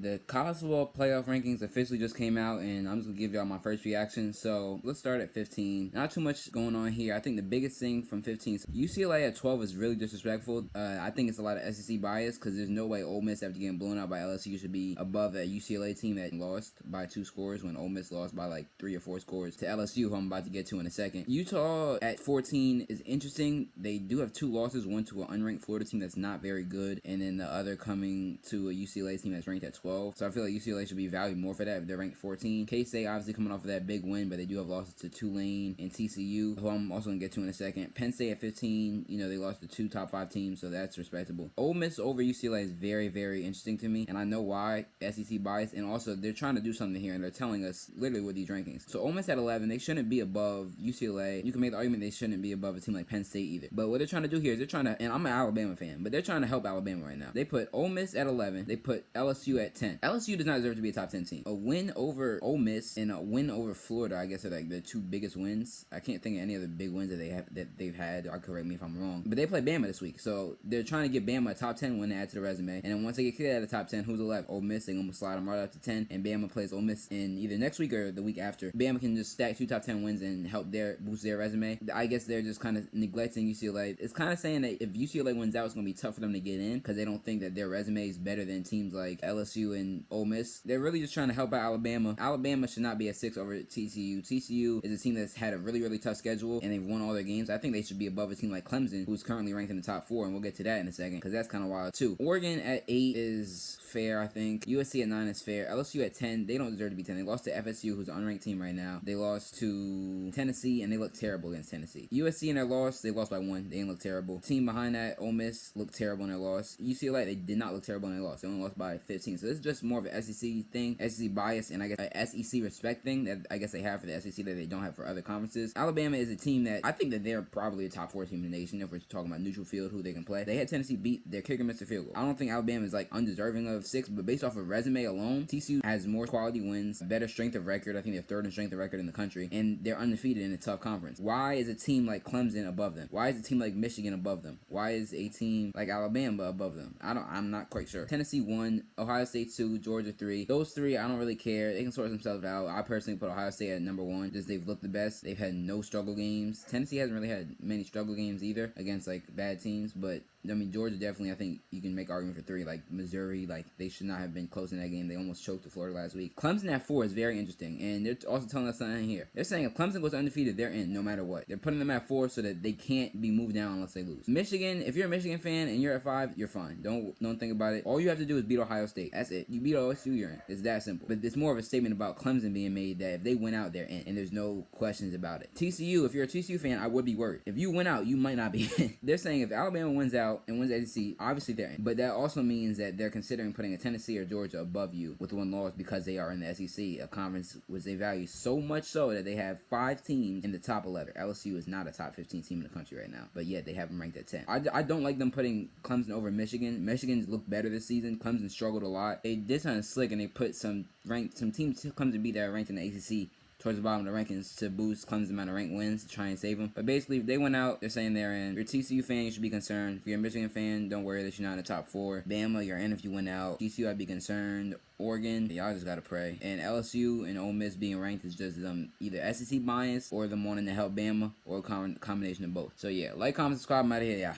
The college football playoff rankings officially just came out, and I'm just gonna give y'all my first reaction. So let's start at 15. Not too much going on here. I think the biggest thing from 15, UCLA at 12 is really disrespectful. I think it's a lot of SEC bias because there's no way Ole Miss, after getting blown out by LSU, should be above a UCLA team that lost by 2 scores when Ole Miss lost by like 3 or 4 scores to LSU, who I'm about to get to in a second. Utah at 14 is interesting. They do have 2 losses, one to an unranked Florida team that's not very good, and then the other coming to a UCLA team that's ranked at 12. So I feel like UCLA should be valued more for that if they're ranked 14. K-State obviously coming off of that big win, but they do have losses to Tulane and TCU, who I'm also going to get to in a second. Penn State at 15, you know, they lost to 2 top 5 teams, so that's respectable. Ole Miss over UCLA is very, very interesting to me, and I know why. SEC bias, and also they're trying to do something here, and they're telling us literally with these rankings. So Ole Miss at 11, they shouldn't be above UCLA. You can make the argument they shouldn't be above a team like Penn State either. But what they're trying to do here is they're trying to, and I'm an Alabama fan, but they're trying to help Alabama right now. They put Ole Miss at 11. They put LSU at 10. LSU does not deserve to be a top 10 team. A win over Ole Miss and a win over Florida, I guess, are like the 2 biggest wins. I can't think of any other big wins that they've had. Or correct me if I'm wrong. But they play Bama this week, so they're trying to get Bama a top 10 win to add to the resume. And then once they get kicked out of the top 10, who's left? Ole Miss. They're gonna slide them right up to 10, and Bama plays Ole Miss in either next week or the week after. Bama can just stack 2 top 10 wins and help boost their resume. I guess they're just kind of neglecting UCLA. It's kind of saying that if UCLA wins out, it's gonna be tough for them to get in because they don't think that their resume is better than teams like LSU and Ole Miss. They're really just trying to help out Alabama. Alabama should not be at 6 over TCU. TCU is a team that's had a really, really tough schedule, and they've won all their games. I think they should be above a team like Clemson, who's currently ranked in the top 4, and we'll get to that in a second because that's kind of wild too. Oregon at 8 is fair, I think. USC at 9 is fair. LSU at 10, they don't deserve to be 10. They lost to FSU, who's an unranked team right now. They lost to Tennessee, and they look terrible against Tennessee. USC in their loss, they lost by 1. They didn't look terrible. Team behind that, Ole Miss, looked terrible in their loss. UCLA, they did not look terrible in their loss. They only lost by 15. So this is just more of an SEC thing, SEC bias, and I guess a SEC respect thing that I guess they have for the SEC that they don't have for other conferences. Alabama is a team that I think that they're probably a top 4 team in the nation if we're talking about neutral field, who they can play. They had Tennessee beat their kicker, Mr. Field Goal. I don't think Alabama is like undeserving of 6, but based off of resume alone, TCU has more quality wins, better strength of record. I think they're 3rd in strength of record in the country, and they're undefeated in a tough conference. Why is a team like Clemson above them? Why is a team like Michigan above them? Why is a team like Alabama above them? I'm not quite sure. Tennessee 1, Ohio State 2, Georgia 3. Those 3, I don't really care. They can sort themselves out. I personally put Ohio State at number 1, just they've looked the best. They've had no struggle games. Tennessee hasn't really had many struggle games either against like bad teams, but I mean, Georgia definitely, I think you can make argument for 3. Like Missouri, like they should not have been close in that game. They almost choked to Florida last week. Clemson at 4 is very interesting, and they're also telling us something here. They're saying if Clemson goes undefeated, they're in no matter what. They're putting them at 4 so that they can't be moved down unless they lose. Michigan, if you're a Michigan fan and you're at 5, you're fine. Don't think about it. All you have to do is beat Ohio State. That's it. You beat OSU, you're in. It's that simple. But it's more of a statement about Clemson being made that if they win out, they're in, and there's no questions about it. TCU, if you're a TCU fan, I would be worried. If you win out, you might not be in. They're saying if Alabama wins out and wins the SEC, obviously they're in. But that also means that they're considering putting a Tennessee or Georgia above you with 1 loss because they are in the SEC, a conference which they value so much so that they have 5 teams in the top 11. LSU is not a top 15 team in the country right now, but yet they have them ranked at 10. I don't like them putting Clemson over Michigan. Michigan's looked better this season. Clemson struggled a lot. They did something slick, and they put some teams Clemson beat that are ranked in the ACC towards the bottom of the rankings to boost Clemson's amount of ranked wins to try and save them. But basically, if they went out, they're saying they're in. If you're a TCU fan, you should be concerned. If you're a Michigan fan, don't worry that you're not in the top 4. Bama, you're in if you win out. TCU, I'd be concerned. Oregon, y'all just gotta pray. And LSU and Ole Miss being ranked is just either SEC bias or them wanting to help Bama or a combination of both. So yeah, like, comment, subscribe, I'm out of here, y'all.